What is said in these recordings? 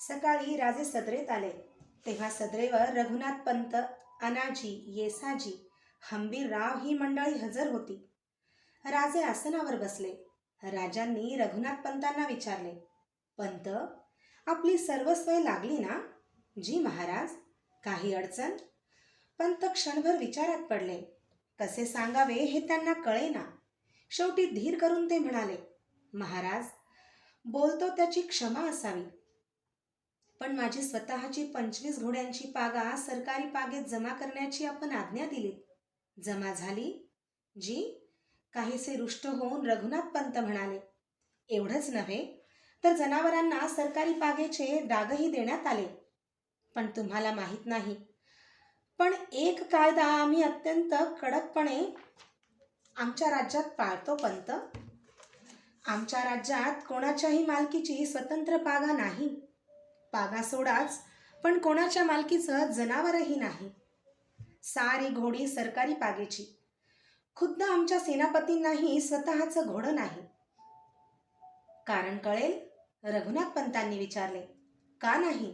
सकाळी राजे सदरेत आले तेव्हा सदरेवर रघुनाथ पंत, अनाजी, येसाजी, हंबीरराव ही मंडळी हजर होती. राजे आसनावर बसले. राजांनी रघुनाथ पंतांना विचारले, पंत, आपली सर्व सोय लागली ना? जी महाराज. काही अडचण? पंत क्षणभर विचारात पडले. कसे सांगावे हे त्यांना कळेना. शेवटी धीर करून ते म्हणाले, महाराज, बोलतो त्याची क्षमा असावी, पण माझी स्वतःची 25 घोड्यांची पागा सरकारी पागेत जमा करण्याची आपण आज्ञा दिलीत. जमा झाली? जी. काहीसे रुष्ट होऊन रघुनाथ पंत म्हणाले, एवढंच नव्हे तर जनावरांना सरकारी पागेचे डागही देण्यात आले. पण तुम्हाला माहीत नाही, पण एक कायदा आम्ही अत्यंत कडकपणे आमच्या राज्यात पाळतो पंत. आमच्या राज्यात कोणाच्याही मालकीची स्वतंत्र पागा नाही. पागा सोडाच, पण कोणाच्या मालकीचं जनावरही नाही. सारी घोडी सरकारी पागेची. खुद्द आमच्या सेनापतींनाही स्वतःचं घोडं नाही. कारण कळेल? रघुनाथ पंतांनी विचारले. का नाही?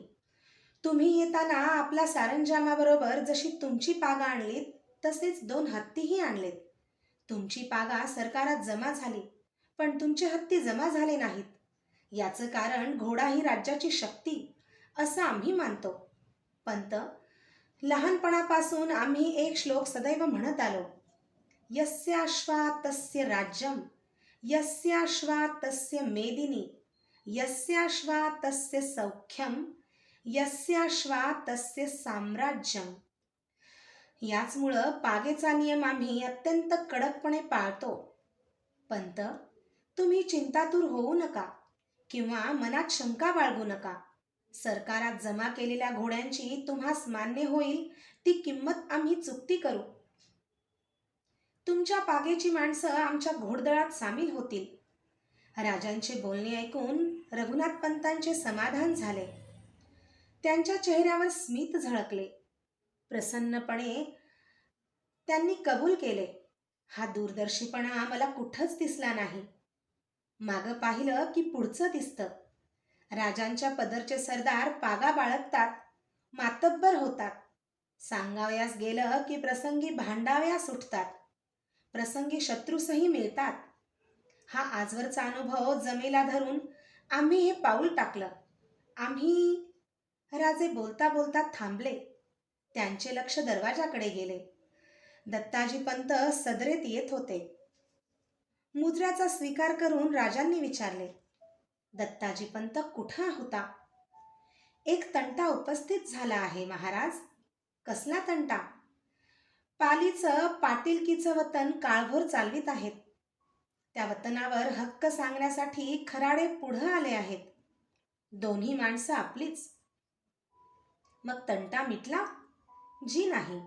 तुम्ही येताना आपल्या सारंजामाबरोबर जशी तुमची पागा आणलीत तसेच 2 हत्तीही आणलेत. तुमची पागा सरकारात जमा झाली, पण तुमचे हत्ती जमा झाले नाहीत. याचं कारण घोडा ही राज्याची शक्ती असं आम्ही मानतो. पंत, लहानपणापासून आम्ही एक श्लोक सदैव म्हणत आलो, यस्याश्वा तस्य राज्यम, यस्याश्वा तस्य मेदिनी, यस्याश्वा तस्य सौख्यम, यस्याश्वा तस्य साम्राज्यम. याचमुळं पागेचा नियम आम्ही अत्यंत कडकपणे पाळतो. पंत, तुम्ही चिंतातूर होऊ नका किंवा मनात शंका बाळगू नका. सरकारात जमा केलेल्या घोड्यांची तुम्हास मान्य होईल ती किंमत आम्ही चुकती करू. तुमच्या पागेची माणसं आमच्या घोडदळात सामील होतील. राजांचे बोलणे ऐकून रघुनाथ पंतांचे समाधान झाले. त्यांच्या चेहऱ्यावर स्मित झळकले. प्रसन्नपणे त्यांनी कबूल केले. हा दूरदर्शीपणा मला कुठंच दिसला नाही. मागं पाहिलं की पुढचं दिसतं. राजांच्या पदरचे सरदार पागा बाळगतात, मातब्बर होतात. सांगावयास गेलं की प्रसंगी भांडाव्यास उठतात, प्रसंगी शत्रूसही मिळतात. हा आजवरचा अनुभव जमेला धरून आम्ही हे पाऊल टाकलं. आम्ही. राजे बोलता बोलता थांबले. त्यांचे लक्ष दरवाजाकडे गेले. दत्ताजी पंत सदरेत येत होते. मुजऱ्याचा स्वीकार करून राजांनी विचारले, दत्ताजी पंत कुठं होता? एक तंटा उपस्थित झाला आहे महाराज. कसला तंटा? पालीचं पाटीलकीचं वतन काळभोर चालवित आहेत. त्या वतनावर हक्क सांगण्यासाठी खराडे पुढं आले आहेत. 2 माणसं आपलीच. मग तंटा मिटला? जी नाही.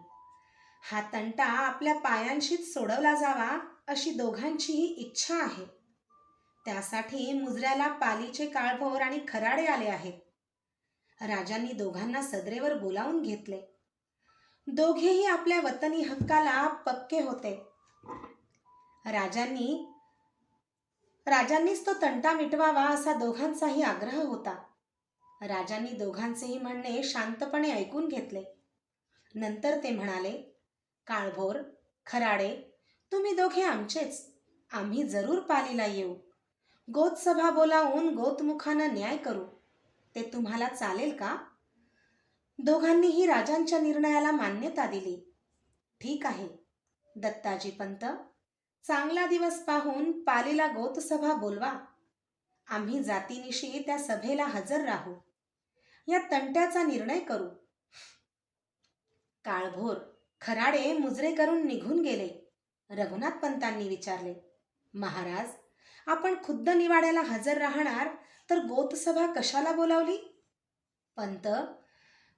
हा तंटा आपल्या पायांशीच सोडवला जावा अशी दोघांचीही इच्छा आहे. त्यासाठी मुजऱ्याला पालीचे काळभोर आणि खराडे आले आहेत. राजांनी दोघांना सदरेवर बोलावून घेतले. दोघेही आपल्या वतनी हक्काला पक्के होते. राजांनीच तो तंटा मिटवावा असा दोघांचाही आग्रह होता. राजांनी दोघांचेही म्हणणे शांतपणे ऐकून घेतले. नंतर ते म्हणाले, काळभोर, खराडे, तुम्ही दोघे आमचेच. आम्ही जरूर पालीला येऊ. गोतसभा बोलावून गोतमुखानं न्याय करू. ते तुम्हाला चालेल का? दोघांनीही राजांच्या निर्णयाला मान्यता दिली. ठीक आहे दत्ताजी पंत, चांगला दिवस पाहून पालीला गोतसभा बोलवा. आम्ही जातीनिशी त्या सभेला हजर राहू. या तंट्याचा निर्णय करू. काळभोर, खराडे मुजरे करून निघून गेले. रघुनाथ पंतांनी विचारले, महाराज, आपण खुद्द निवाड्याला हजर राहणार तर गोतसभा कशाला बोलावली? पंत,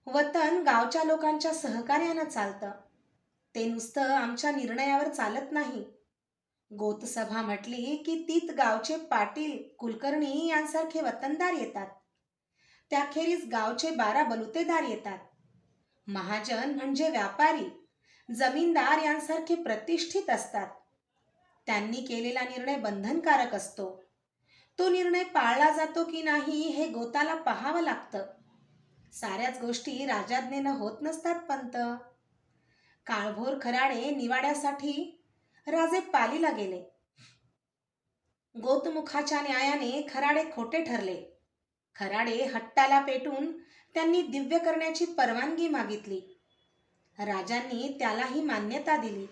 वतन गावच्या लोकांच्या सहकार्यानं चालतं. ते नुसतं आमच्या निर्णयावर चालत नाही. गोतसभा म्हटली की तीत गावचे पाटील, कुलकर्णी यांसारखे वतनदार येतात. त्याखेरीज गावचे 12 बलुतेदार येतात. महाजन म्हणजे व्यापारी, जमीनदार यांसारखे प्रतिष्ठित असतात. त्यांनी केलेला निर्णय बंधनकारक असतो. तो निर्णय पाळला जातो की नाही हे गोताला पाहावं लागतं. साऱ्याच गोष्टी राजाज्ञेनं होत नसतात पंत. काळभोर खराडे निवाड्यासाठी राजे पालीला गेले. गोतमुखाच्या न्यायाने खराडे खोटे ठरले. खराडे हट्टाला पेटून त्यांनी दिव्य करण्याची परवानगी मागितली. राजांनी त्यालाही मान्यता दिली.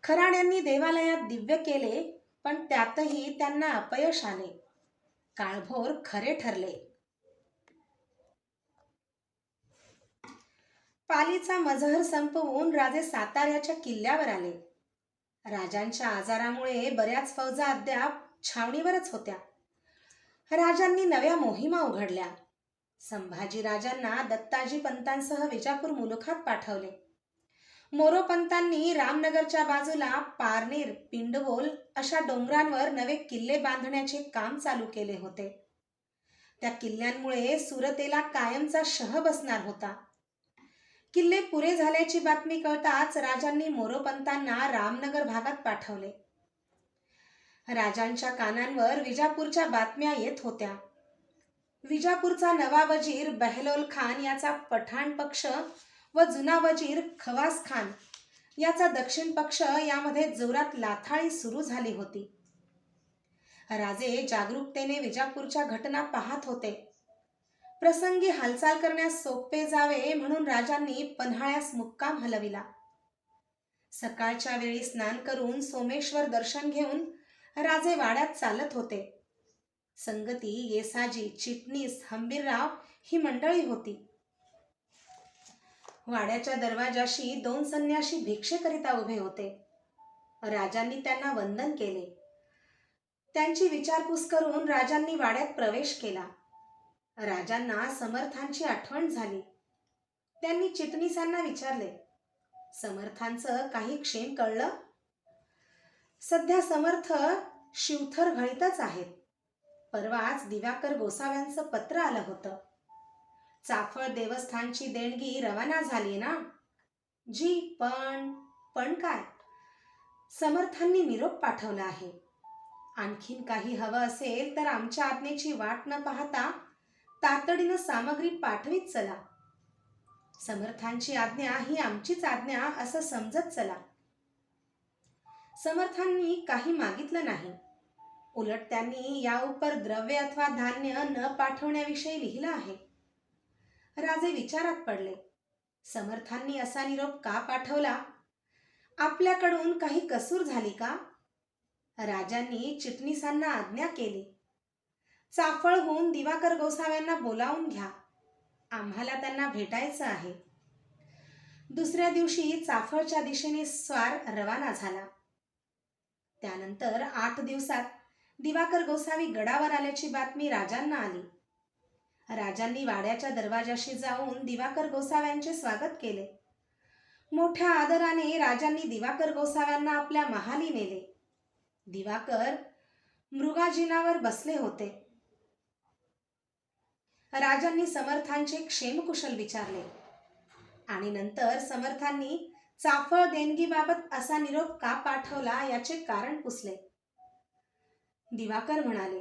खराड्यांनी देवालयात दिव्य केले, पण त्यातही त्यांना अपयश आले. काळभोर खरे ठरले. पालीचा मजहर संपवून राजे साताऱ्याच्या किल्ल्यावर आले. राजांच्या आजारामुळे बऱ्याच फौजा अद्याप छावणीवरच होत्या. राजांनी नव्या मोहिमा उघडल्या. संभाजी राजांना दत्ताजी पंतांसह विजापूर मुलुखात पाठवले. मोरोपंतांनी रामनगरच्या बाजूला पारनेर, पिंडवोल अशा डोंगरांवर नवे किल्ले बांधण्याचे काम चालू केले होते. त्या किल्ल्यांमुळे सुरतेला कायमचा शह बसणार होता. किल्ले पुरे झाल्याची बातमी कळताच राजांनी मोरोपंतांना रामनगर भागात पाठवले. राजांच्या कानांवर विजापूरच्या बातम्या येत होत्या. विजापूरचा नवा वजीर बेहलोल खान याचा पठाण पक्ष व जुना वजीर खवास खान याचा दक्षिण पक्ष यामध्ये जोरात लाथाळी सुरू झाली होती. राजे जागरूकतेने विजापूरच्या घटना पाहत होते. प्रसंगी हालचाल करण्यास सोपे जावे म्हणून राजांनी पन्हाळ्यास मुक्काम हलविला. सकाळच्या वेळी स्नान करून सोमेश्वर दर्शन घेऊन राजे वाड्यात चालत होते. संगती येसाजी, चिटणीस, हंबीरराव ही मंडळी होती. वाड्याच्या दरवाजाशी 2 संन्याशी भिक्षेकरिता उभे होते. राजांनी त्यांना वंदन केले. त्यांची विचारपूस करून राजांनी वाड्यात प्रवेश केला. राजांना समर्थांची आठवण झाली. त्यांनी चिटणीसांना विचारले, समर्थांचं काही क्षेम कळलं? सध्या समर्थ शिवथर घळीतच आहेत. परवाच दिवाकर गोसाव्यांचं पत्र आलं होतं. चाफळ देवस्थानची देणगी रवाना झाली ना? जी, पण काय? समर्थांनी निरोप पाठवला आहे. आणखीन काही हवं असेल तर आमच्या आज्ञेची वाट न पाहता तातडीनं सामग्री पाठवीत चला. समर्थांची आज्ञा ही आमचीच आज्ञा असं समजत चला. समर्थांनी काही मागितलं नाही. उलट त्यांनी या उपर द्रव्य अथवा धान्य न पाठवण्याविषयी लिहिलं आहे. राजे विचारात पडले. समर्थांनी असा निरोप का पाठवला? आपल्याकडून काही कसूर झाली का? राजांनी चिटणीसांना आज्ञा केली, चाफळहून दिवाकर गोसाव्यांना बोलावून घ्या. आम्हाला त्यांना भेटायचं आहे. दुसऱ्या दिवशी चाफळच्या दिशेने स्वार रवाना झाला. त्यानंतर 8 दिवसात दिवाकर गोसावी गडावर आल्याची बातमी राजांना आली. राजांनी वाड्याच्या दरवाजाशी जाऊन दिवाकर गोसाव्यांचे स्वागत केले. मोठ्या आदराने राजांनी दिवाकर गोसाव्यांना आपल्या महाली नेले. दिवाकर मृगाजिनावर बसले होते. राजांनी समर्थांचे क्षेमकुशल विचारले आणि नंतर समर्थांनी चाफळ देणगीबाबत असा निरोप का पाठवला याचे कारण पुसले. दिवाकर म्हणाले,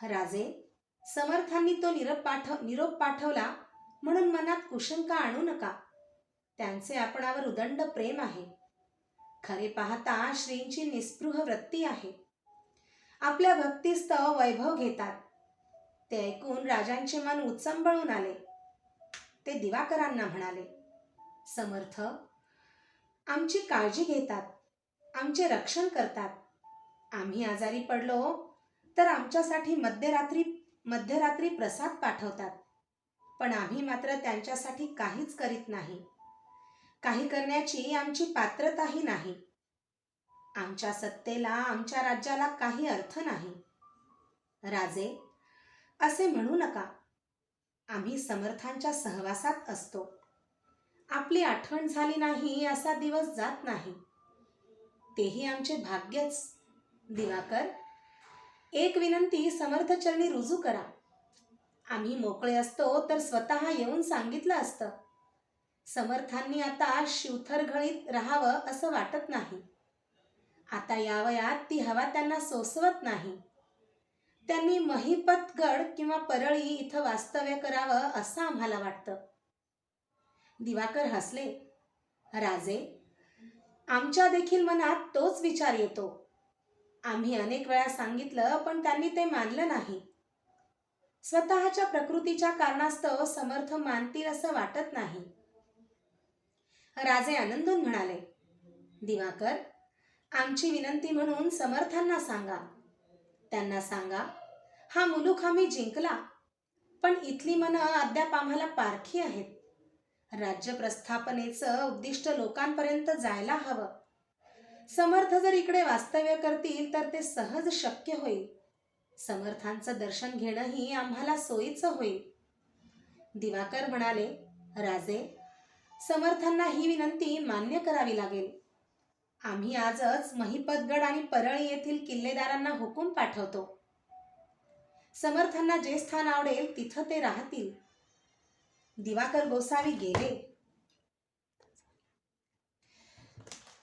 राजे, समर्थांनी तो निरोप पाठवला म्हणून मनात कुशंका आणू नका. त्यांचे आपणावर उदंड प्रेम आहे. खरे पाहता श्रींची निस्पृह वृत्ती आहे. आपल्या भक्तिस्तव वैभव घेतात. ते ऐकून राजांचे मन उचंबळून आले. ते दिवाकरांना म्हणाले, समर्थ आमची काळजी घेतात, आमचे रक्षण करतात. आम्ही आजारी पडलो तर आमच्यासाठी मध्यरात्री प्रसाद पाठवतात. पण आम्ही मात्र त्यांच्यासाठी काहीच करीत नाही. काही करण्याची आमची पात्रताही नाही. आमच्या सत्तेला, आमच्या राज्याला काही अर्थ नाही. राजे, असे म्हणू नका. आम्ही समर्थांच्या सहवासात असतो. आपली आठवण झाली नाही असा दिवस जात नाही. तेही आमचे भाग्यच. दिवाकर, एक विनंती समर्थचरणी रुजू करा. आम्ही मोकळे असतो तर स्वतः येऊन सांगितलं असतं. समर्थांनी आता शिवथरघळीत राहावं असं वाटत नाही. आता या वयात ती हवा त्यांना सोसवत नाही. त्यांनी महिपतगड किंवा परळी इथं वास्तव्य करावं असं आम्हाला वाटतं. दिवाकर हसले. राजे, आमच्या देखील मनात तोच विचार येतो. आम्ही अनेक वेळा सांगितलं, पण त्यांनी ते मानलं नाही. स्वतःच्या प्रकृतीच्या कारणास्तव समर्थ मानतील असं वाटत नाही. राजे आनंदून म्हणाले, दिवाकर, आमची विनंती म्हणून समर्थांना सांगा. त्यांना सांगा, हा मुलूक आम्ही जिंकला, पण इथली मनं अद्याप आम्हाला पारखी आहेत. राज्य प्रस्थापनेचं उद्दिष्ट लोकांपर्यंत जायला हवं. समर्थ जर इकडे वास्तव्य करतील तर ते सहज शक्य होईल. समर्थांचं दर्शन घेणंही आम्हाला सोयीचं होईल. दिवाकर म्हणाले, राजे, समर्थांना ही विनंती मान्य करावी लागेल. आम्ही आजच महिपतगड आणि परळी येथील किल्लेदारांना हुकूम पाठवतो. समर्थांना जे स्थान आवडेल तिथं ते राहतील. दिवाकर गोसावी गेले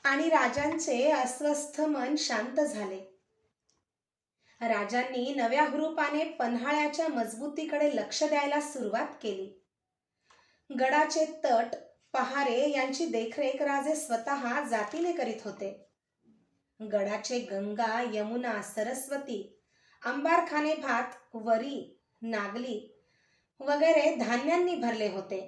आणि राजांचे अस्वस्थ मन शांत झाले. राजांनी नव्या हुरूपाने पन्हाळ्याच्या मजबूतीकडे लक्ष द्यायला सुरुवात केली. गडाचे तट, पहारे यांची देखरेख राजे स्वतः जातीने करीत होते. गडाचे गंगा, यमुना, सरस्वती, अंबारखाने भात, वरी, नागली वगैरे धान्यांनी भरले होते.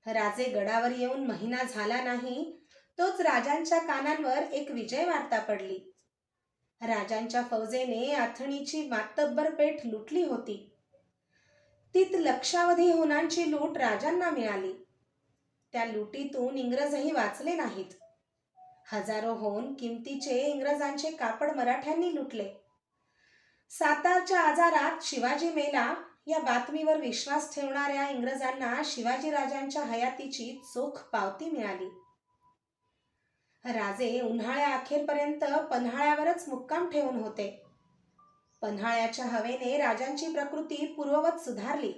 राजे गडावर येऊन महिना झाला नाही, तोच राजांच्या कानांवर एक विजय वार्ता पडली. राजांच्या फौजेने आथणीची मातब्बर पेठ लुटली होती. तीत लक्षावधी होनांची लूट राजांना मिळाली. त्या लुटीतून इंग्रजही वाचले नाहीत. हजारो होन किमतीचे इंग्रजांचे कापड मराठ्यांनी लुटले. सातारच्या आजारात शिवाजी मेला या बातमीवर विश्वास ठेवणाऱ्या इंग्रजांना शिवाजीराजांच्या हयातीची चोख पावती मिळाली. राजे उन्हाळ्या अखेरपर्यंत पन्हाळ्यावरच मुक्काम ठेवून होते. पन्हाळ्याच्या हवेने राजांची प्रकृती पूर्ववत सुधारली.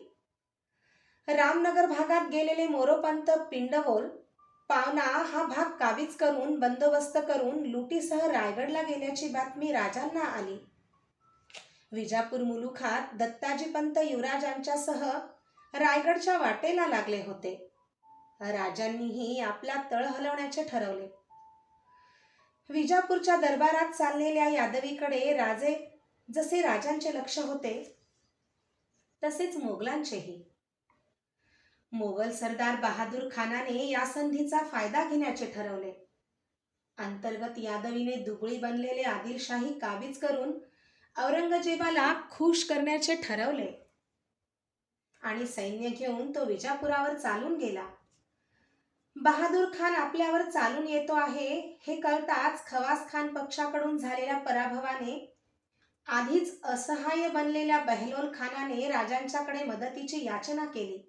रामनगर भागात गेलेले मोरोपंत पिंडवोल पावना हा भाग काबीज करून बंदोबस्त करून लुटीसह रायगडला गेल्याची बातमी राजांना आली. विजापूर मुलुखात दत्ताजीपंत युवराजांच्यासह रायगडच्या वाटेला लागले होते. राजांनीही आपला तळ हलवण्याचे ठरवले. विजापूरच्या दरबारात चाललेल्या यादवीकडे जसे राजांचे लक्ष होते, तसेच मोगलांचेही. मोगल सरदार बहादूर खानाने या संधीचा फायदा घेण्याचे ठरवले. अंतर्गत यादवीने दुबळी बनलेले आदिलशाही काबीज करून औरंगजेबाला खुश करण्याचे ठरवले आणि सैन्य घेऊन तो विजापुरावर चालून गेला. बहादूर खान आपल्यावर चालून येतो आहे हे कळताच खवास खान पक्षाकडून झालेल्या पराभवाने आधीच असहाय्य बनलेल्या बहलोल खानाने राजांच्याकडे मदतीची याचना केली.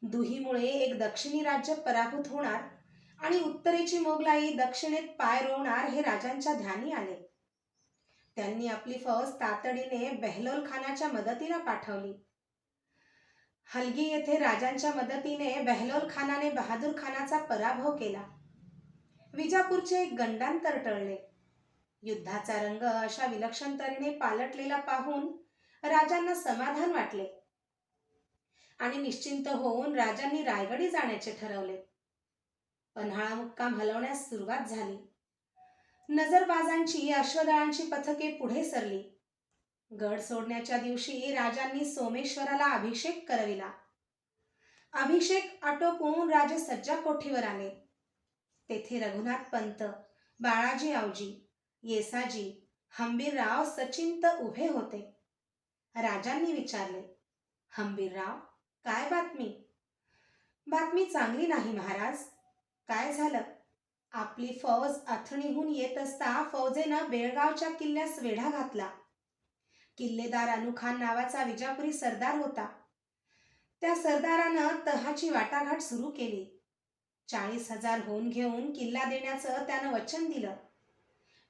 दुहीमुळे एक दक्षिणी राज्य पराभूत होणार आणि उत्तरेची मोगलाई दक्षिणेत पाय रोवणार हे राजांच्या ध्यानी आले. त्यांनी आपली फौज तातडीने बहलोल खानाच्या मदतीला पाठवली. हलगी येथे राजांच्या मदतीने बहलोल खानाने बहादूर खानाचा पराभव केला. विजापूरचे एक गंडांतर टळले. युद्धाचा रंग अशा विलक्षण तऱ्हेने पालटलेला पाहून राजांना समाधान वाटले आणि निश्चिंत होऊन राजांनी रायगडी जाण्याचे ठरवले. पन्हाळा मुक्काम हलवण्यास सुरुवात झाली. नजरबाजांची, अश्वदळांची पथके पुढे सरली. गड सोडण्याच्या दिवशी राजांनी सोमेश्वराला अभिषेक करविला. अभिषेक आटोपून राजे सज्जा कोठीवर आले. तेथे रघुनाथ पंत, बाळाजी आवजी, येसाजी, हंबीरराव सचिंत उभे होते. राजांनी विचारले, हंबीरराव, काय बातमी? बातमी चांगली नाही महाराज. काय झालं? आपली फौज अथणीहून येत असता फौजेनं बेळगावच्या किल्ल्यास वेढा घातला. किल्लेदार अनुखान नावाचा विजापुरी सरदार होता. त्या सरदारानं तहाची वाटाघाट सुरू केली. 40,000 होऊन घेऊन किल्ला देण्याचं त्यानं वचन दिलं.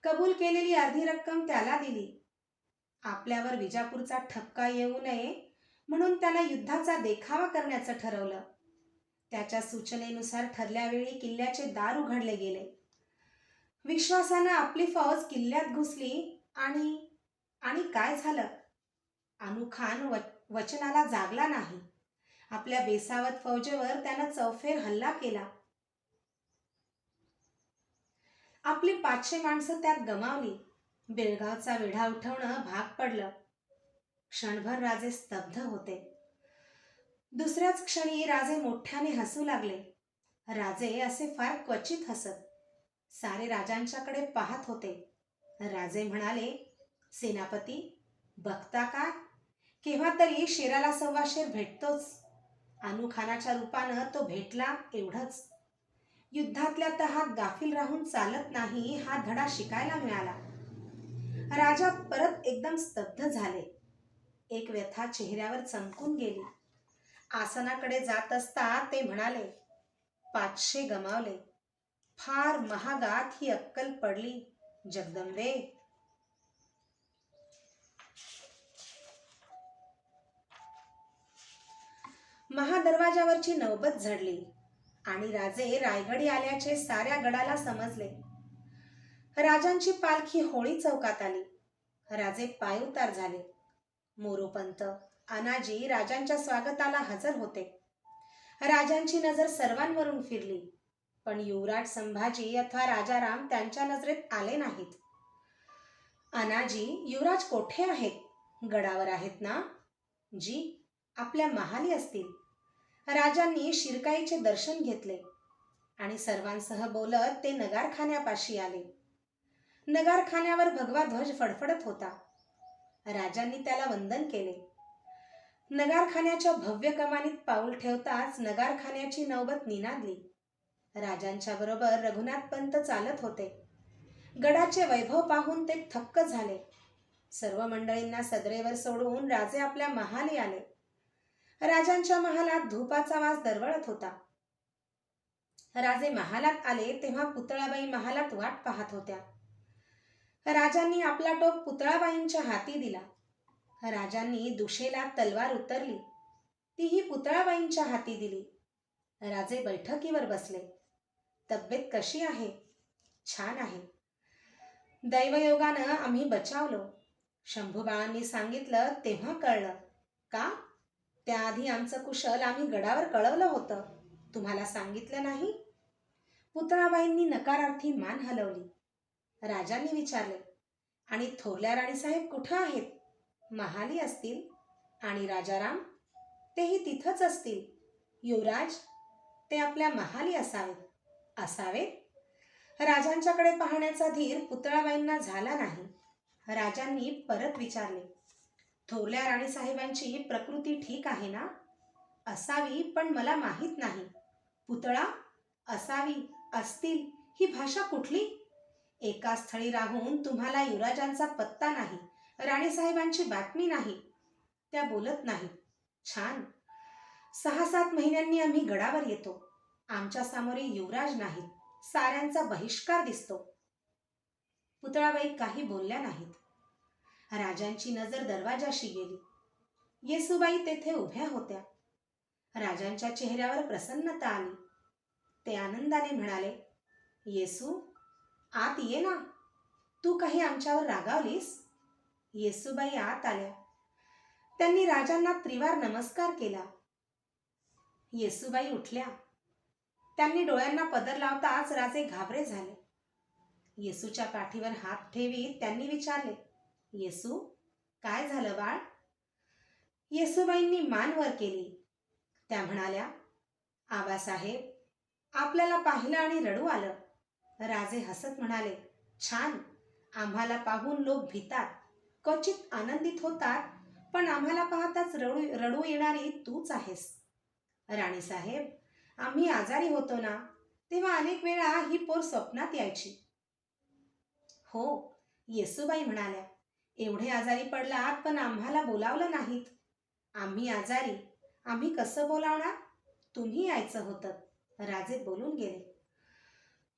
कबूल केलेली अर्धी रक्कम त्याला दिली. आपल्यावर विजापूरचा ठपका येऊ नये म्हणून त्याला युद्धाचा देखावा करण्याचं ठरवलं. त्याच्या सूचनेनुसार ठरल्या वेळी किल्ल्याचे दार उघडले गेले. विश्वासानं आपली फौज किल्ल्यात घुसली आणि काय झालं? अनुखान वचनाला जागला नाही. आपल्या बेसावत फौजेवर त्यानं चौफेर हल्ला केला. आपली 500 माणसं त्यात गमावली. बेळगावचा वेढा उठवणं भाग पडलं. क्षणभर राजे स्तब्ध होते. दुसऱ्याच क्षणी राजे मोठ्याने हसू लागले. राजे असे फार क्वचित हसत. सारे राजांच्याकडे पाहत होते. राजे म्हणाले, सेनापती, बघता काय, केव्हा तरी शेराला सव्वा शेर भेटतोच. अनुखानाच्या रूपानं तो भेटला एवढंच. युद्धातल्या तहात गाफील राहून चालत नाही, हा धडा शिकायला मिळाला. राजा परत एकदम स्तब्ध झाले. एक व्यथा चेहऱ्यावर चमकून गेली. आसनाकडे जात असता ते म्हणाले, 500 गमावले. फार महागात ही अक्कल पडली जगदंबे. महादरवाजावरची नौबत झडली आणि राजे रायगडी आल्याचे साऱ्या गडाला समजले. राजांची पालखी होळी चौकात आली. राजे पायउतार झाले. मोरोपंत, अनाजी राजांच्या स्वागताला हजर होते. राजांची नजर सर्वांवरून फिरली, पण युवराज संभाजी अथवा राजाराम त्यांच्या नजरेत आले नाहीत. अनाजी, युवराज कोठे आहेत? गडावर आहेत ना? जी, आपल्या महाली असतील. राजांनी शिरकाईचे दर्शन घेतले आणि सर्वांसह बोलत ते नगारखान्यापाशी आले. नगारखान्यावर भगवा ध्वज फडफडत होता. राजांनी त्याला वंदन केले. नगारखान्याच्या भव्य कमानीत पाऊल ठेवताच नगारखान्याची नौबत निनादली. राजांच्या बरोबर रघुनाथ पंत चालत होते. गडाचे वैभव पाहून ते थक्क झाले. सर्व मंडळींना सदरेवर सोडून राजे आपल्या महाली आले. राजांच्या महालात धूपाचा वास दरवळत होता. राजे महालात आले तेव्हा पुतळाबाई महालात वाट पाहत होत्या. राजांनी आपला टोप पुतळाबाईंच्या हाती दिला. राजांनी दुशेला तलवार उतरली, तीही पुतळाबाईंच्या हाती दिली. राजे बैठकीवर बसले. तब्येत कशी आहे? छान आहे. दैवयोगानं आम्ही बचावलो. शंभूबाळांनी सांगितलं तेव्हा कळलं. का? त्याआधी आमचं कुशल आम्ही गडावर कळवलं होतं. तुम्हाला सांगितलं नाही? पुतळाबाईंनी नकारार्थी मान हलवली. राजांनी विचारले, आणि थोरल्या राणीसाहेब कुठं आहेत? महाली असतील. आणि राजाराम? तेही तिथंच असतील. युवराज? ते आपल्या महाली असावेत. असावेत? राजांच्याकडे पाहण्याचा धीर पुतळाबाईंना झाला नाही. राजांनी परत विचारले, थोरल्या राणीसाहेबांची प्रकृती ठीक आहे ना? असावी, पण मला माहीत नाही. पुतळा? असावी, असतील, ही भाषा कुठली? एका स्थळी राहून तुम्हाला युवराजांचा पत्ता नाही, राणीसाहेबांची बातमी नाही. त्या बोलत नाहीत. छान. 6-7 महिन्यांनी आम्ही गडावर येतो. आमच्या सामोरे युवराज नाहीत. साऱ्यांचा बहिष्कार दिसतो. पुतळाबाई काही बोलल्या नाहीत. राजांची नजर दरवाजाशी गेली. येसूबाई तेथे उभ्या होत्या. राजांच्या चेहऱ्यावर प्रसन्नता आली. ते आनंदाने म्हणाले, येसू, आत ये ना. तू काही आमच्यावर रागावलीस? येसूबाई आत आल्या. त्यांनी राजांना त्रिवार नमस्कार केला. येसूबाई उठल्या. त्यांनी डोळ्यांना पदर लावताच राजे घाबरे झाले. येसूच्या पाठीवर हात ठेवीत त्यांनी विचारले, येसू, काय झालं बाळ? येसूबाईंनी मान वर केली. त्या म्हणाल्या, आबासाहेब, आपल्याला पाहिलं आणि रडू आलं. राजे हसत म्हणाले, छान. आम्हाला पाहून लोक भितात, क्वचित आनंदित होतात, पण आम्हाला पाहताच रडू येणारी तूच आहेस. राणीसाहेब, आम्ही आजारी होतो ना, तेव्हा अनेक वेळा ही पोर स्वप्नात यायची. हो, येसूबाई म्हणाल्या, एवढे आजारी पडलात पण आम्हाला बोलावलं नाहीत. आम्ही आजारी, आम्ही कसं बोलावणार? तुम्ही यायचं होतं. राजे बोलून गेले.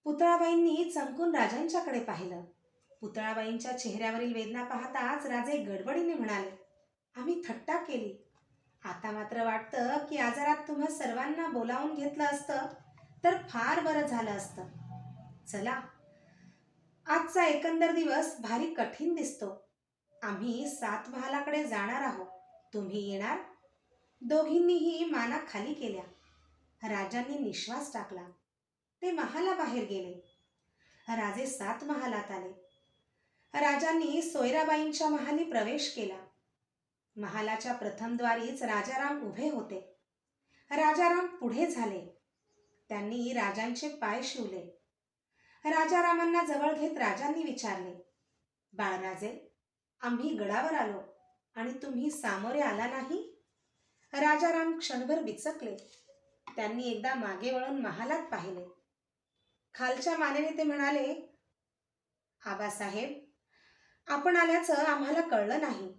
पुतळाबाईंनी चमकून राजांच्याकडे पाहिलं. पुतळाबाईंच्या चेहऱ्यावरील वेदना पाहताच राजे गडबडीने म्हणाले, आम्ही थट्टा केली. आता मात्र वाटतं की आजारात तुम्हा सर्वांना बोलावून घेतलं असतं तर फार बरं झालं असतं. चला, आजचा एकंदर दिवस भारी कठीण दिसतो. आम्ही 7 महालाकडे जाणार आहोत, तुम्ही येणार? दोघींनीही माना खाली केल्या. राजांनी निश्वास टाकला. ते महालाबाहेर गेले. राजे 7 महालात आले. राजांनी सोयराबाईंच्या महाली प्रवेश केला. महालाच्या प्रथम द्वारीच राजाराम उभे होते. राजाराम पुढे झाले. त्यांनी राजांचे पाय शिवले. राजारामांना जवळ घेत राजांनी विचारले, बाळराजे, आम्ही गडावर आलो आणि तुम्ही सामोरे आला नाही? राजाराम क्षणभर बिचकले. त्यांनी एकदा मागे वळून महालात पाहिले. खालच्या मानेने ते म्हणाले, आबासाहेब, आपण आल्याचं आम्हाला कळलं नाही.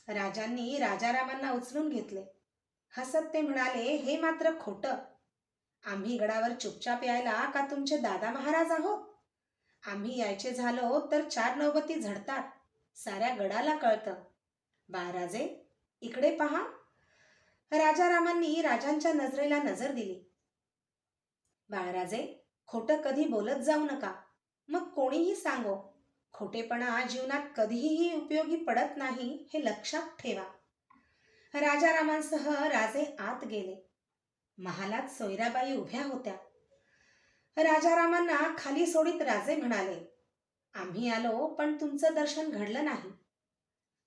राजांनी राजारामांना उचलून घेतले. हसत ते म्हणाले, हे मात्र खोटं. आम्ही गडावर चुपचाप यायला का तुमचे दादा महाराज आहोत? आम्ही यायचे झालो तर 4 नौबती झडतात, साऱ्या गडाला कळतं. बाळराजे, इकडे पहा. राजारामांनी राजांच्या नजरेला नजर दिली. बाळराजे, खोटं कधी बोलत जाऊ नका. मग कोणीही सांगो, खोटेपणा जीवनात कधीही उपयोगी पडत नाही, हे लक्षात ठेवा. राजारामांसह राजे आत गेले. महालात सोयराबाई उभ्या होत्या. राजारामांना खाली सोडित राजे म्हणाले, आम्ही आलो पण तुमचं दर्शन घडलं नाही,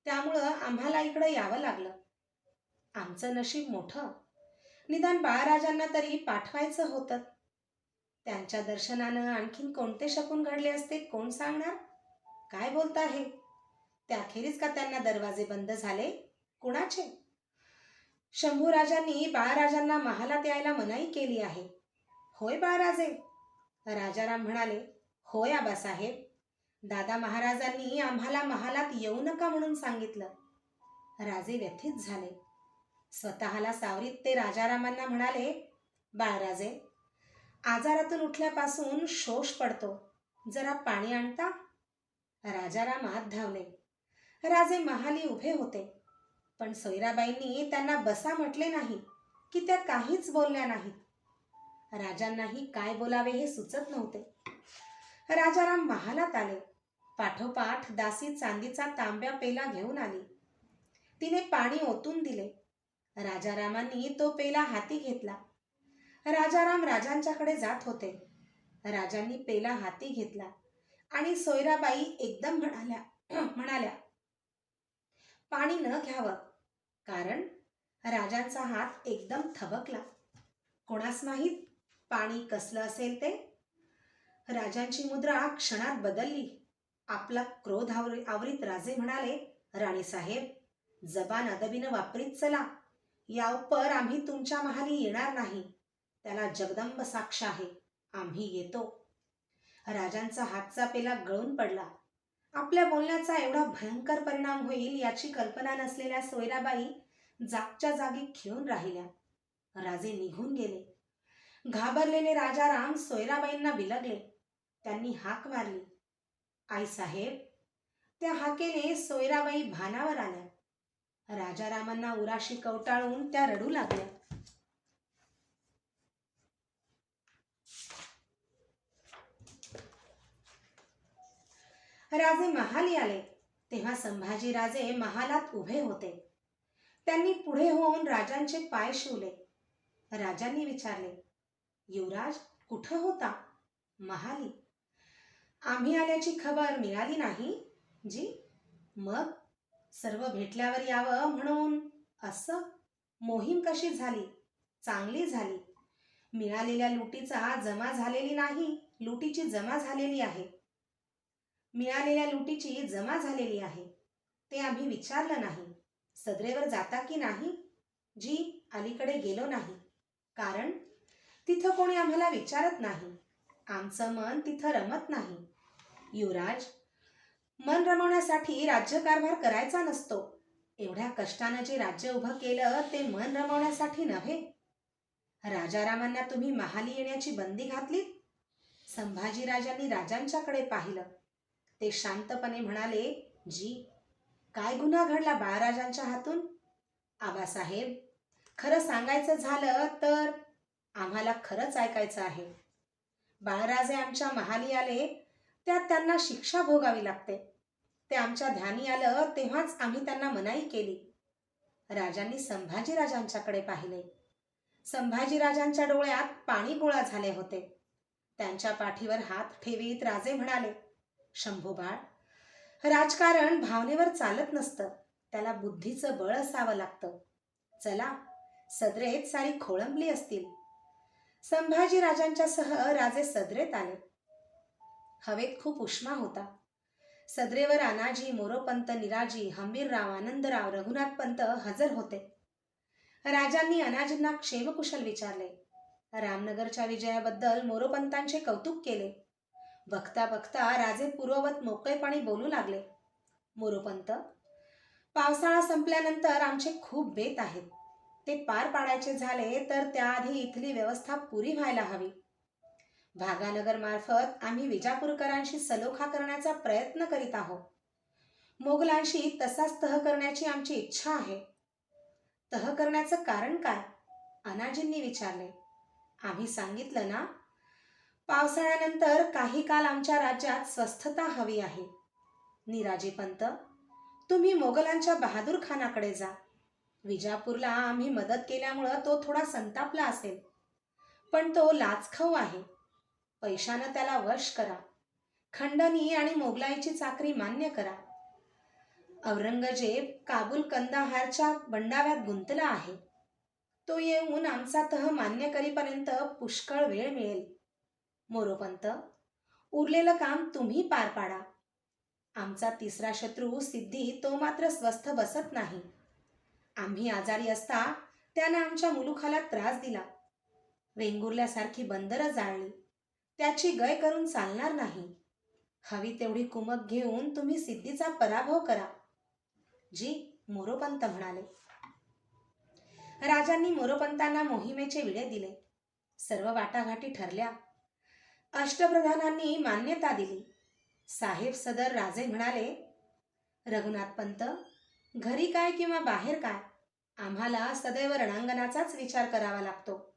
त्यामुळं आम्हाला इकडं यावं लागलं. आमचं नशीब मोठं. निदान बाळराजांना तरी पाठवायचं होतं. त्यांच्या दर्शनानं आणखीन कोणते शकून घडले असते कोण सांगणार? काय बोलता हे? त्याखेरीज का त्यांना दरवाजे बंद झाले? कुणाचे? शंभूराजांनी बाळराजांना महालात यायला मनाई केली आहे. होय बाळराजे? राजाराम म्हणाले, होय आबासाहेब. दादा महाराजांनी आम्हाला महालात येऊ नका म्हणून सांगितलं. राजे व्यथित झाले. स्वतःला सावरीत ते राजारामांना म्हणाले, बाळराजे, आजारातून उठल्यापासून शोष पडतो, जरा पाणी आणता? राजाराम आत धावले. राजे महाली उभे होते, पण सोयराबाईंनी त्यांना बसा म्हटले नाही की त्या काहीच बोलल्या नाहीत. राजांनाही काय बोलावे हे सुचत नव्हते. राजाराम महालात आले. पाठोपाठ दासी चांदीचा तांब्या पेला घेऊन आली. तिने पाणी ओतून दिले. राजारामांनी तो पेला हाती घेतला. राजाराम राजांच्याकडे जात होते. राजांनी पेला हाती घेतला आणि सोयराबाई एकदम म्हणाल्या, पाणी न घ्यावं, कारण राजांचा हात एकदम थबकला. कोणास माहीत पाणी कसलं असेल ते? राजांची मुद्रा क्षणात बदलली. आपला क्रोध आवरीत राजे म्हणाले, राणीसाहेब, जबान अदबीनं वापरीत चला. या उपर आम्ही तुमच्या महाली येणार नाही. त्याला जगदंब साक्ष आहे. आम्ही येतो. राजांचा हातचा पेला गळून पडला. आपल्या बोलण्याचा एवढा भयंकर परिणाम होईल याची कल्पना नसलेल्या सोयराबाई जागच्या जागी खिळून राहिल्या. राजे निघून गेले. घाबरलेले राजाराम सोयराबाईंना बिलगले. त्यांनी हाक मारली, आईसाहेब. त्या हाकेने सोयराबाई भानावर आल्या. राजारामांना उराशी कवटाळून त्या रडू लागल्या. राजे महाली आले तेव्हा संभाजी राजे महालात उभे होते. त्यांनी पुढे होऊन राजांचे पाय शिवले. राजांनी विचारले, युवराज कुठं होता? महाली. आम्ही आल्याची खबर मिळाली नाही जी. मग सर्व भेटल्यावर यावं म्हणून असं? मोहीम कशी झाली? चांगली झाली. मिळालेल्या लुटीचा जमा झालेली नाही, लुटीची जमा झालेली आहे. मिळालेल्या लुटीची जमा झालेली आहे. ते आम्ही विचारलं नाही. सदरेवर जाता की नाही? जी, अलीकडे गेलो नाही, कारण तिथं कोणी आम्हाला विचारत नाही. आमचं मन तिथं रमत नाही. युवराज, मन रमवण्यासाठी राज्यकारभार करायचा नसतो. एवढ्या कष्टानं जे राज्य उभं केलं ते मन रमवण्यासाठी नव्हे. राजारामांना तुम्ही महाली येण्याची बंदी घातली. संभाजीराजांनी राजांच्याकडे पाहिलं. ते शांतपणे म्हणाले, जी, काय गुन्हा घडला बाळराजांच्या हातून? आबासाहेब, खरं सांगायचं झालं तर आम्हाला खरंच ऐकायचं आहे. बाळराजे आमच्या महाली आले, त्यात त्यांना शिक्षा भोगावी लागते. ते आमच्या ध्यानी आलं तेव्हाच आम्ही त्यांना मनाई केली. राजांनी संभाजीराजांच्याकडे पाहिले. संभाजीराजांच्या डोळ्यात पाणी गोळा झाले होते. त्यांच्या पाठीवर हात ठेवीत राजे म्हणाले, शंभूबाळ, राजकारण भावनेवर चालत नसतं, त्याला बुद्धीचं बळ असावं लागतं. चला, सदरेत सारी खोळंबली असतील. संभाजीराजांच्या सह राजे सदरेत आले. हवेत खूप उष्मा होता. सदरेवर अनाजी, मोरोपंत, निराजी, हंबीरराव, आनंदराव, रघुनाथपंत हजर होते. राजांनी अनाजींना क्षेमकुशल विचारले. रामनगरच्या विजयाबद्दल मोरोपंतांचे कौतुक केले. बघता बघता राजे पूर्ववत मोकळेपणी बोलू लागले. मोरोपंत, पावसाळा संपल्यानंतर आमचे खूप बेत आहेत. ते पार पाडायचे झाले तर त्याआधी इथली व्यवस्था पुरी व्हायला हवी. भागानगर मार्फत आम्ही विजापूरकरांशी सलोखा करण्याचा प्रयत्न करीत आहोत. मोगलांशी तसाच तह करण्याची आमची इच्छा आहे. तह करण्याचं कारण काय? अनाजींनी विचारले. आम्ही सांगितलं ना, पावसाळ्यानंतर काही काल आमच्या राज्यात स्वस्थता हवी आहे. निराजीपंत, तुम्ही मोगलांच्या बहादूर खानाकडे जा. विजापूरला आम्ही मदत केल्यामुळं तो थोडा संतापला असेल, पण तो लाचखाऊ आहे. पैशानं त्याला वश करा. खंडणी आणि मोगलाईची चाकरी मान्य करा. औरंगजेब काबूल कंदाहारच्या बंडाव्यात गुंतला आहे. तो येऊन आमचा तह मान्य करीपर्यंत पुष्कळ वेळ मिळेल. मोरोपंत, उरलेलं काम तुम्ही पार पाडा. आमचा तिसरा शत्रू सिद्धी तो मात्र स्वस्थ बसत नाही. आम्ही आजारी असता त्यानं आमच्या मुलुखाला त्रास दिला. वेंगुर्ल्यासारखी बंदरं जाळली. त्याची गय करून चालणार नाही. हवी तेवढी कुमक घेऊन तुम्ही सिद्धीचा पराभव करा. जी, मोरोपंत म्हणाले. राजांनी मोरोपंतांना मोहिमेचे विडे दिले. सर्व वाटाघाटी ठरल्या. अष्टप्रधानांनी मान्यता दिली. साहेब सदर राजे म्हणाले, रघुनाथपंत, घरी काय किंवा बाहेर काय, आम्हाला सदैव रणांगणाचाच विचार करावा लागतो.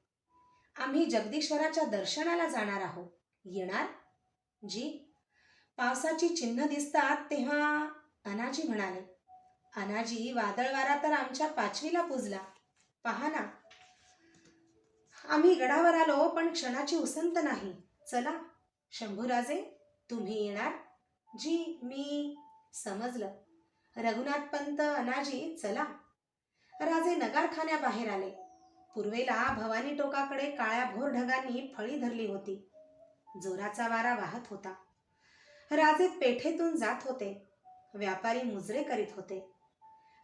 आम्ही जगदीश्वराच्या दर्शनाला जाणार आहोत. येणार? जी. पावसाची चिन्ह दिसतात तेव्हा? अनाजी म्हणाले. अनाजी, वादळ वारा तर आमच्या पाचवीला पुजला. पहा ना. आम्ही गडावर आलो, पण क्षणाची उसंत नाही. चला. शंभूराजे, तुम्ही येणार? जी, मी. समजलं. रघुनाथपंत, अनाजी, चला. राजे नगारखान्याबाहेर आले. पूर्वेला भवानी टोकाकडे काळ्या भोर ढगांनी फळी धरली होती. जोराचा वारा वाहत होता. राजे पेठेतून जात होते. व्यापारी मुजरे करीत होते.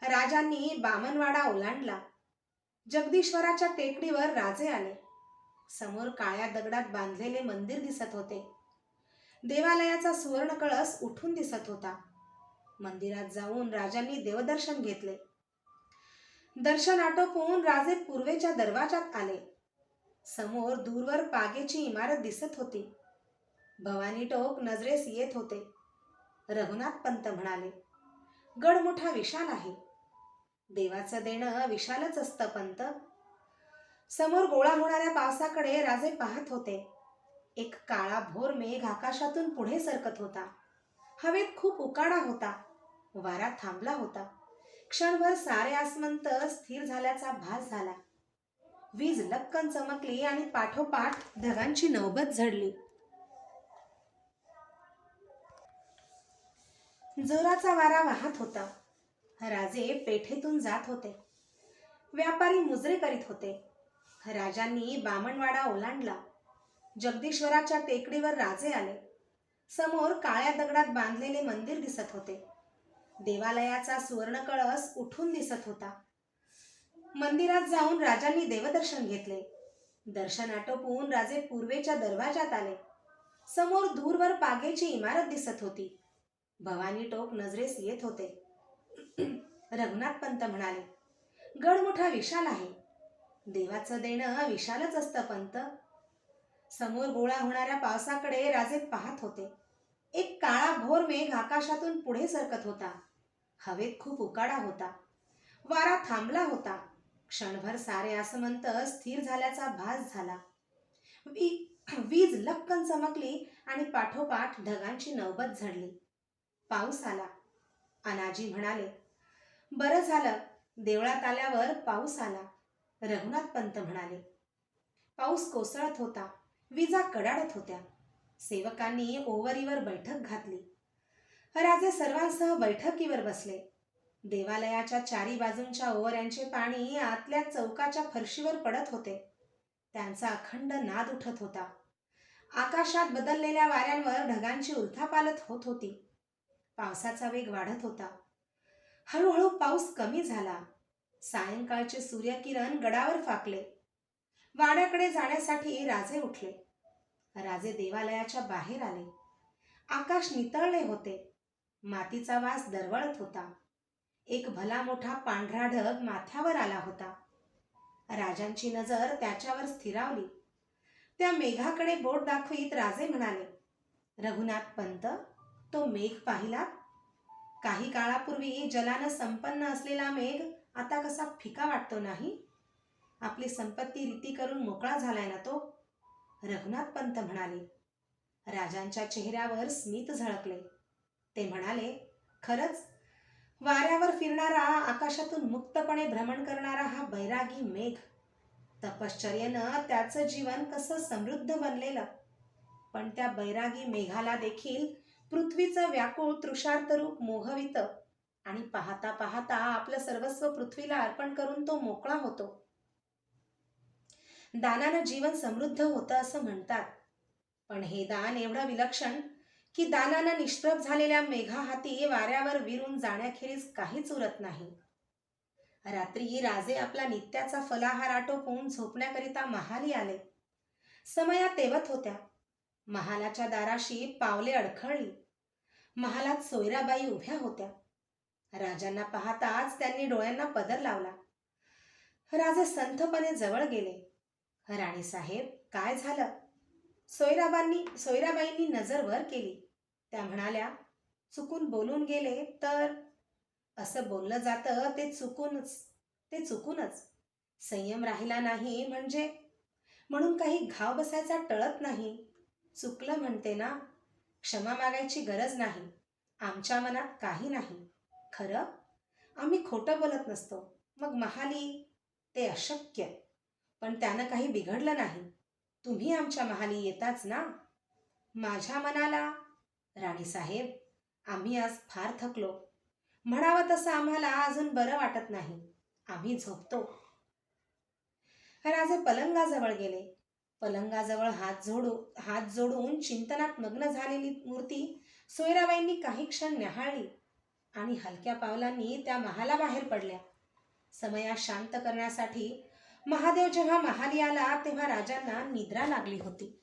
राजांनी बामनवाडा ओलांडला. जगदीश्वराच्या टेकडीवर राजे आले. समोर काळ्या दगडात बांधलेले मंदिर दिसत होते. देवालयाचा सुवर्ण कळस उठून दिसत होता. मंदिरात जाऊन राजांनी देवदर्शन घेतले. दर्शन आटोपून राजे पूर्वेच्या दरवाजात आले. समोर दूरवर पागेची इमारत दिसत होती. भवानी टोक नजरेस येत होते. रघुनाथपंत म्हणाले, गड मोठा विशाल आहे. देवाचं देणं विशालच असतं पंत. समोर गोळा होणाऱ्या पावसाकडे राजे पाहत होते. एक काळा भोर मेघ आकाशातून पुढे सरकत होता. हवेत खूप उकाडा होता. वारा थांबला होता. क्षणभर सारे आसमंत स्थिर झाल्याचा भास झाला. वीज लक्कन चमकली आणि पाठोपाठ ढगांची नौबत झडली. जोराचा वारा वाहत होता. राजे पेठेतून जात होते. व्यापारी मुजरे करीत होते. राजांनी बामणवाडा ओलांडला. जगदीश्वराच्या टेकडीवर राजे आले. समोर काळ्या दगडात बांधलेले मंदिर दिसत होते. देवालयाचा सुवर्ण कळस उठून दिसत होता. मंदिरात जाऊन राजांनी देवदर्शन घेतले. दर्शन आटोपून राजे पूर्वेच्या दरवाजात आले. समोर दूरवर पागेची इमारत दिसत होती. भवानी टोक नजरेस येत होते. रघुनाथपंत म्हणाले, गड मोठा विशाल आहे. देवाचं देणं विशालच असतं पंत. समोर गोळा होणाऱ्या पावसाकडे राजे पाहत होते. एक काळा भोर मेघ आकाशातून पुढे सरकत होता. हवेत खूप उकाडा होता. वारा थांबला होता. क्षणभर सारे आसमंत स्थिर झाल्याचा भास झाला. वीज लक्कन चमकली आणि पाठोपाठ ढगांची नौबत झडली. पाऊस आला. अनाजी म्हणाले, बरं झालं, देवळात आल्यावर पाऊस आला. रघुनाथ पंत म्हणाले, पाऊस कोसळत होता, विजा कडाडत होत्या. सेवकांनी ओवरीवर बैठक घातली. राजे सर्वांसह बैठकीवर बसले. देवालयाच्या चारी बाजूंच्या ओवऱ्यांचे पाणी आतल्या चौकाच्या फरशीवर पडत होते. त्यांचा अखंड नाद उठत होता. आकाशात बदललेल्या वाऱ्यांवर ढगांची उलथापालथ होत होती. पावसाचा वेग वाढत होता. हळूहळू पाऊस कमी झाला. सायंकाळचे सूर्यकिरण गडावर फाकले. वाड्याकडे जाण्यासाठी राजे उठले. राजे देवालयाच्या बाहेर आले. आकाश नितळले होते. मातीचा वास दरवळत होता. एक भला मोठा पांढरा ढग माथ्यावर आला होता. राजांची नजर त्याच्यावर स्थिरावली. त्या मेघाकडे बोट दाखवीत राजे म्हणाले, रघुनाथ पंत, तो मेघ पाहिला? काही काळापूर्वी जलानं संपन्न असलेला मेघ आता कसा फिका वाटतो नाही? आपली संपत्ती रीती करून मोकळा झालाय ना तो? रघुनाथ पंत म्हणाले. राजांच्या चेहऱ्यावर स्मित झळकले. ते म्हणाले, खरंच, वाऱ्यावर फिरणारा, आकाशातून मुक्तपणे भ्रमण करणारा हा बैरागी मेघ, तपश्चर्येनं त्याचं जीवन कसं समृद्ध बनलेलं. पण त्या बैरागी मेघाला देखील पृथ्वीचं व्याकुळ तृषार्त रूप मोहवितं आणि पाहता पाहता आपलं सर्वस्व पृथ्वीला अर्पण करून तो मोकळा होतो. दानानं जीवन समृद्ध होतं असं म्हणतात. पण हे दान एवढं विलक्षण की दानानं निष्प्रभ झालेल्या मेघाहाती वाऱ्यावर विरून जाण्याखेरीज काहीच उरत नाही. रात्री राजे आपला नित्याचा फलाहार आटोपून झोपण्याकरिता महाली आले. समया तेवत होत्या. महालाच्या दाराशी पावले अडखळली. महालात सोयराबाई उभ्या होत्या. राजांना पाहताच त्यांनी डोळ्यांना पदर लावला. राजे संथपणे जवळ गेले. राणीसाहेब, काय झालं? सोयराबाईंनी नजर वर केली. त्या म्हणाल्या, चुकून बोलून गेले तर? असं बोललं जातं ते चुकूनच. संयम राहिला नाही म्हणून काही घाव बसायचा टळत नाही. चुकलं म्हणते ना, क्षमा मागायची गरज नाही. आमच्या मनात काही नाही. खरं, आम्ही खोटं बोलत नसतो. मग महाली ते अशक्य. पण त्यानं काही बिघडलं नाही. तुम्ही आमच्या महाली येताच ना? माझ्या मनाला, राणीसाहेब, आम्ही आज फार थकलो. म्हणावं तसं आम्हाला अजून बरं वाटत नाही. आम्ही झोपतो. राजे पलंगाजवळ गेले. पलंगाजवळ हात जोडून चिंतनात मग्न झालेली मूर्ती सोयराबाईंनी काही क्षण न्याहाळली आणि हलक्या पावलांनी त्या महालाबाहेर पडल्या. समया शांत करण्यासाठी महादेव जेव्हा महाली आला तेव्हा राजांना निद्रा लागली होती.